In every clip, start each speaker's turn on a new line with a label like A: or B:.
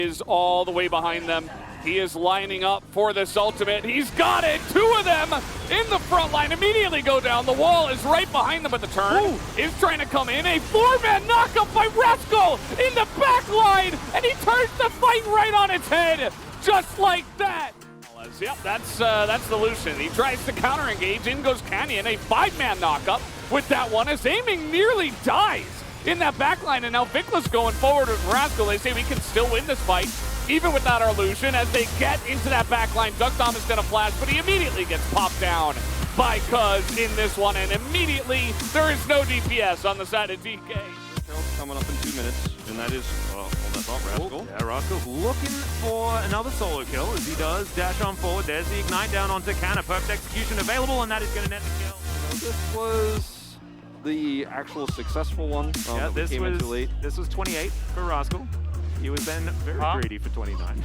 A: is all the way behind them. He is lining up for this ultimate. He's got it. 2 of them in the front line immediately go down. The wall is right behind them, but the turn is trying to come in. A 4-man knockup by RASCAL in the back line, and he turns the fight right on its head, just like that. Yep, that's the Lucian. He tries to counter engage. In goes Canyon. A 5-man knockup with that one as aiming nearly dies in that backline, and now Vicla's going forward with RASCAL. They say we can still win this fight, even without our Lucian. As they get into that backline, Duckdom is going to flash, but he immediately gets popped down by Cuz in this one, and immediately there is no DPS on the side of DK.
B: Coming up in 2 minutes, and that is, well, that's not RASCAL.
C: Yeah, RASCAL's looking for another solo kill as he does dash on forward. There's the Ignite down onto Canna. Perfect execution available, and that is going to net the kill.
B: This was the actual successful one.
C: Yeah,
B: this
C: was 28 for RASCAL. He was then very greedy for 29.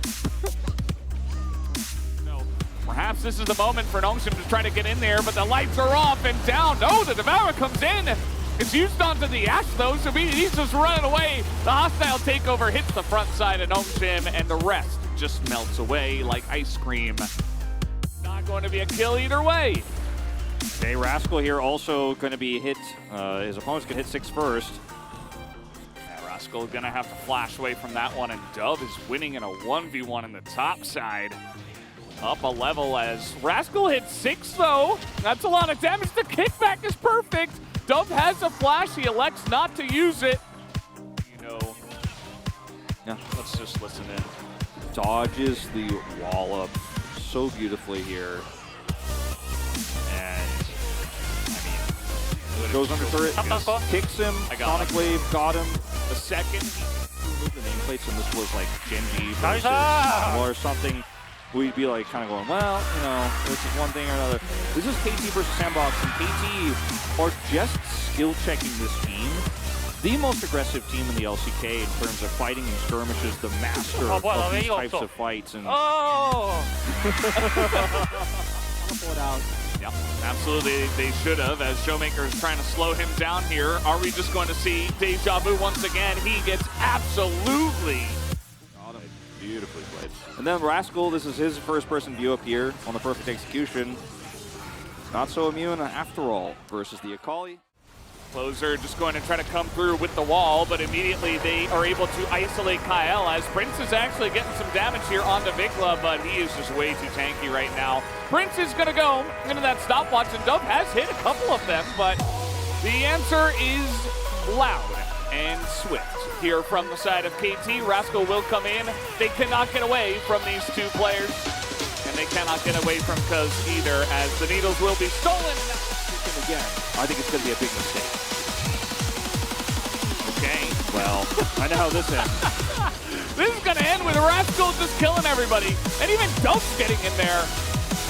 A: No. Perhaps this is the moment for Nongshim to try to get in there, but the lights are off and down. No, the Devourer comes in. It's used onto the Ash though, so he's just running away. The hostile takeover hits the front side of Nongshim, and the rest just melts away like ice cream. Not going to be a kill either way.
D: Okay, RASCAL here also going to be hit. His opponent's going to hit 6 first.
A: RASCAL going to have to flash away from that one, and Dove is winning in a 1v1 in the top side. Up a level as RASCAL hits 6 though. That's a lot of damage. The kickback is perfect. Dove has a flash. He elects not to use it. You know,
D: yeah.
A: Let's just listen in.
D: Dodges the wall up so beautifully here. And, I mean, goes under turret, kicks him, Sonic Wave, got him.
A: The second
D: he moved the nameplates, and this was like Genji versus or something, we'd be like kind of going, well, you know, this is one thing or another. This is KT versus Sandbox, and KT are just skill checking this team. The most aggressive team in the LCK in terms of fighting and skirmishes, the master of these types of fights. And
A: Yep, absolutely, they should have, as Showmaker is trying to slow him down here. Are we just going to see Deja Vu once again? He gets absolutely
D: beautifully played. And then RASCAL, this is his first-person view up here on the perfect execution. Not so immune after all versus the Akali.
A: Closer just going to try to come through with the wall, but immediately they are able to isolate Kyle as Prince is actually getting some damage here onto Vicla, but he is just way too tanky right now. Prince is going to go into that stopwatch, and Dove has hit a couple of them, but the answer is loud and swift. Here from the side of KT, RASCAL will come in. They cannot get away from these 2 players, and they cannot get away from Cuz either, as the needles will be stolen.
D: Again, I think it's going to be a big mistake.
A: Okay.
D: Well, I know how this ends.
A: This is going to end with RASCAL just killing everybody, and even Dove's getting in there.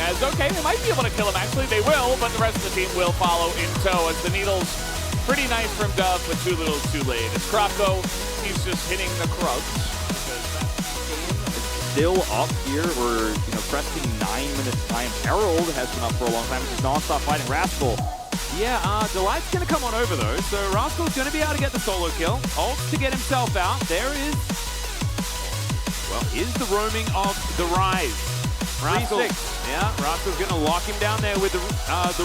A: As, okay, they might be able to kill him. Actually, they will, but the rest of the team will follow in tow as the needles. Pretty nice from Dove, but too little too late. As Kroko, he's just hitting the Krugs.
D: Still up here. We're, cresting 9 minutes time. Herald has been up for a long time. This is non-stop fighting RASCAL.
C: Yeah, Delight's going to come on over though, so RASCAL's going to be able to get the solo kill. Ults to get himself out. There is, well, is the roaming of the Rise. RASCAL, yeah, RASCAL's going to lock him down there with the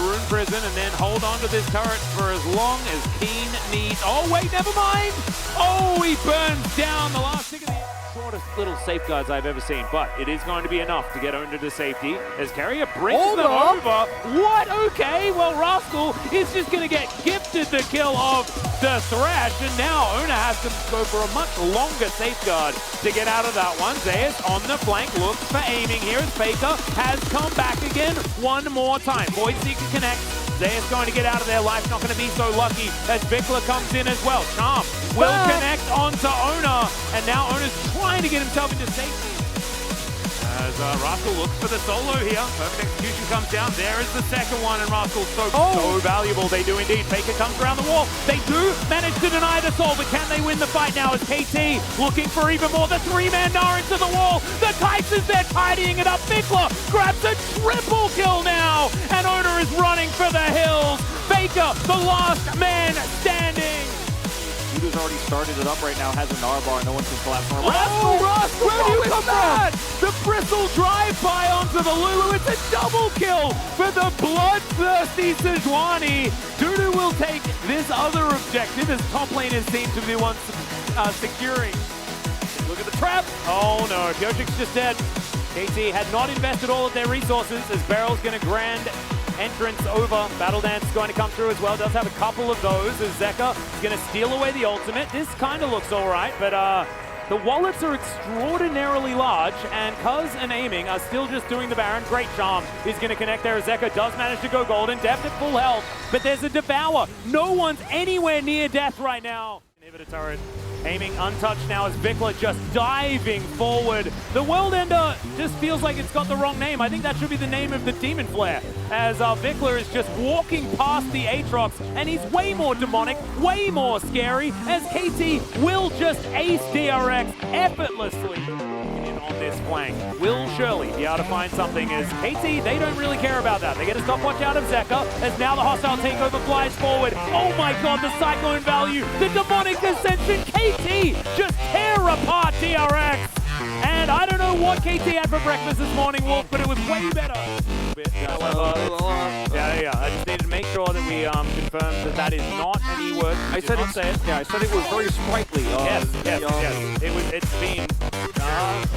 C: Rune Prison and then hold on to this turret for as long as Keen needs. Oh, wait, never mind. Oh, he burns down the last tick of the shortest little safeguards I've ever seen, but it is going to be enough to get Oner to safety as Carrier brings them over. What? Okay, well, RASCAL is just going to get gifted the kill of the Thrash, and now Oner has to go for a much longer safeguard to get out of that one. Zeus on the flank looks for aiming here as Faker has come back again one more time. Void Seeker connects. Zeus going to get out of there. Life's not going to be so lucky as Vicla comes in as well. Charm will connect onto Oner, and now Oner's trying to get himself into safety. As RASCAL looks for the solo here. Perfect execution comes down. There is the second one, and RASCAL's so valuable. They do indeed. Faker comes around the wall. They do manage to deny the soul, but can they win the fight now as KT looking for even more? The 3-man Gnar into the wall. The Kites is there tidying it up. Vicla grabs a triple kill now, and Oner is running for the hills. Faker, the last man standing.
D: Due to has already started it up right now, has a Narbar, no one can collapse on him.
C: Oh, where do you come from? The Bristle drive-by onto the Lulu. It's a double kill for the bloodthirsty Sejuani. Dudu will take this other objective as top laners seem to be the ones securing. Look at the trap. Oh no, Piotric's just dead. KT had not invested all of their resources as Beryl's going to grand entrance over. Battle Dance is going to come through as well. Does have a couple of those as Zeka is going to steal away the ultimate. This kind of looks all right, but the wallets are extraordinarily large, and Cuz and Aiming are still just doing the Baron. Great charm is going to connect there. Zeka does manage to go golden. Deft at full health, but there's a Devour. No one's anywhere near death right now. Inhibitor turret. Aiming untouched now as Vikla just diving forward. The World Ender just feels like it's got the wrong name. I think that should be the name of the Demon Flare, as Vikla is just walking past the Aatrox, and he's way more demonic, way more scary, as KT will just ace DRX effortlessly. On this flank, will Shirley be able to find something as KT, they don't really care about that. They get a stopwatch out of Zeka as now the hostile takeover flies forward. Oh my god, the Cyclone value, the demonic ascension, KT just tear apart DRX. And I don't know what KT had for breakfast this morning, Wolf, but it was way better. Yeah, I just needed to make sure that we confirmed that that is not an E word.
B: I said it. Yeah, I said it was very sprightly.
C: Yes. It's been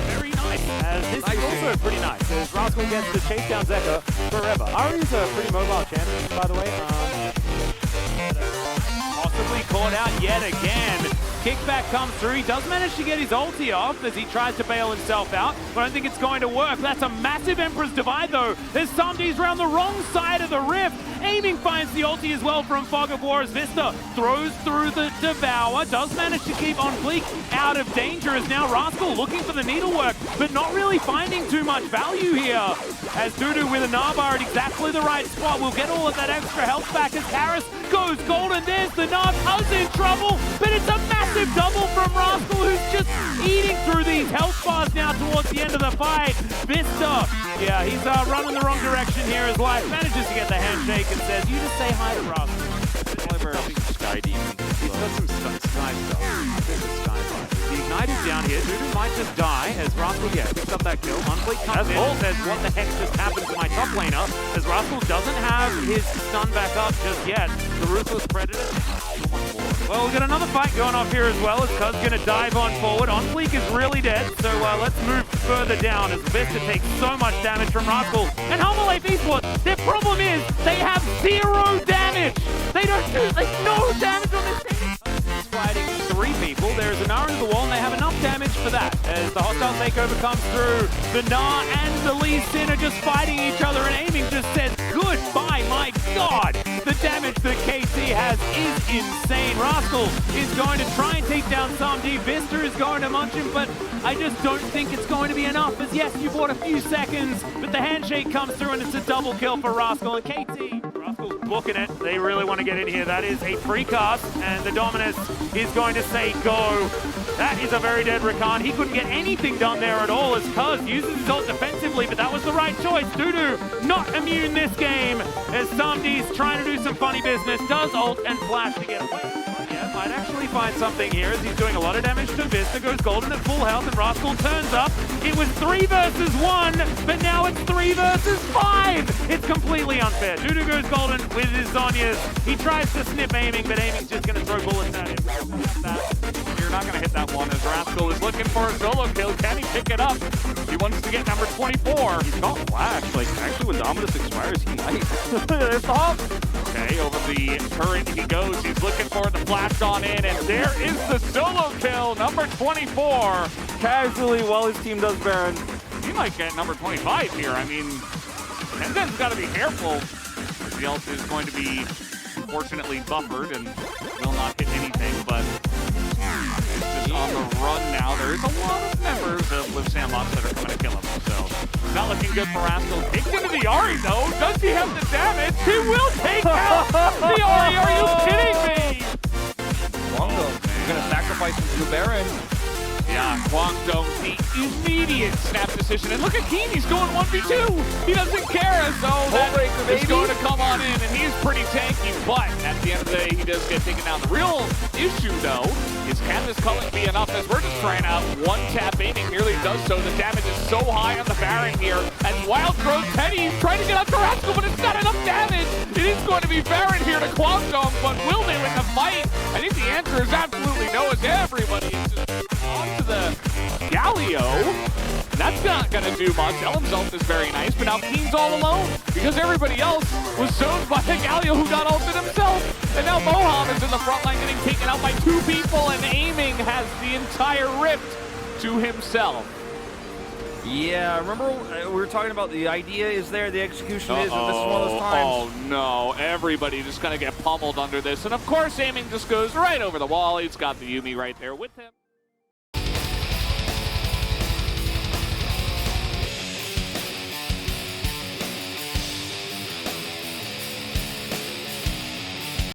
C: very nice. This is also pretty nice. As Rascal gets to chase down Zeka forever. Ari's a pretty mobile champion, by the way. Possibly caught out yet again. Kickback comes through. He does manage to get his ulti off as he tries to bail himself out, but I don't think it's going to work. That's a massive Emperor's Divide, though. There's Samdi's around the wrong side of the rift. Aiming finds the ulti as well from Fog of War as Vista throws through the Devour. Does manage to keep On Fleek out of danger as now Rascal looking for the needlework, but not really finding too much value here. As Dudu with a Narbar at exactly the right spot will get all of that extra health back as Karis goes golden. There's the Narb. Cuz in trouble, but it's a massive double from Rascal, who's just eating through these health bars now towards the end of the fight. Vista, yeah, he's running the wrong direction here as Life manages to get the handshake and says, you just say hi to Rascal.
D: Sky Demon.
C: He's got some Sky stuff. There's a Sky vibe. The Igniter's down here. Dudu might just die as Rascal, picks up that kill. Unfleet comes in and says, what the heck just happened to my top laner? As Rascal doesn't have his stun back up just yet. The Ruthless Predator. Well, we've got another fight going off here as well as Cuz going to dive on forward. On Fleek is really dead, so let's move further down as Vista takes so much damage from Rascal. And Humble Life Esports, their problem is they have 0 damage. They don't do, no damage on this team. He's fighting 3 people. There is a Gnar into the wall, and they have enough damage for that. As the hostile takeover comes through, the Gnar and the Lee Sin are just fighting each other, and Aiming just says, goodbye, my god. The damage that KT has is insane. Rascal is going to try and take down Samdi. Vista is going to munch him, but I just don't think it's going to be enough. As yes, you bought a few seconds, but the handshake comes through, and it's a double kill for Rascal and KT. Rascal's booking it. They really want to get in here. That is a precast, and the Dominus is going to say go. That is a very dead Rakan. He couldn't get anything done there at all as Cuz uses his ult defensively, but that was the right choice. Dudu not immune this game as Samdi's trying to do some funny business. Does ult and flash to get away. Yeah, might actually find something here as he's doing a lot of damage to Vista. Goes golden at full health and Rascal turns up. It was 3 versus 1, but now it's 3 versus 5. It's completely unfair. Dudu goes golden with his Zhonya's. He tries to snip Aiming, but Aiming's just going to throw bullets at him.
A: You're not going to hit that one as Rascal is looking for a solo kill. Can he pick it up? He wants to get number 24.
D: He's got flash. Actually, when Dominus expires, he might.
A: There's the hop. Okay, over the turret he goes. He's looking for the flash on in, and there is the solo kill, number 24.
B: Casually, while his team does Baron.
A: He might get number 25 here. I mean, Tenden's got to be careful. The ult is going to be fortunately buffered and will not hit anything, but it's just on the run now. There's a lot of members of Live Sandbox that are coming to kill him, so not looking good for Rascal. Takes into the Ahri, though. Does he have the damage? He will take out the Ahri. Are you kidding me?
B: He's going to sacrifice him to Baron.
A: Yeah, Yeah, Guangdong, the immediate snap decision. And look at Keen, he's going 1v2. He doesn't care, so that is going to come on in, and he's pretty tanky, but at the end of the day, he does get taken down. The real issue, though, is can this culling be enough? As we're just trying out one-tap aiming, nearly does so. The damage is so high on the Baron here, as Wild throws Teddy, he's trying to get out to RASCAL, but it's not enough damage. It is going to be Baron here to Guangdong, but will they win the fight? I think the answer is absolutely no, as everybody is just onto the Galio. That's not going to do much. Elm's is very nice, but now Keen's all alone because everybody else was zoned by the Galio who got ulted himself. And now Moham is in the front line getting taken out by 2 people, and aiming has the entire rift to himself.
D: Yeah, remember we were talking about the idea is there, the execution is, and this is one of those times.
A: Oh no, everybody just going to get pummeled under this. And of course, aiming just goes right over the wall. He's got the Yumi right there with him.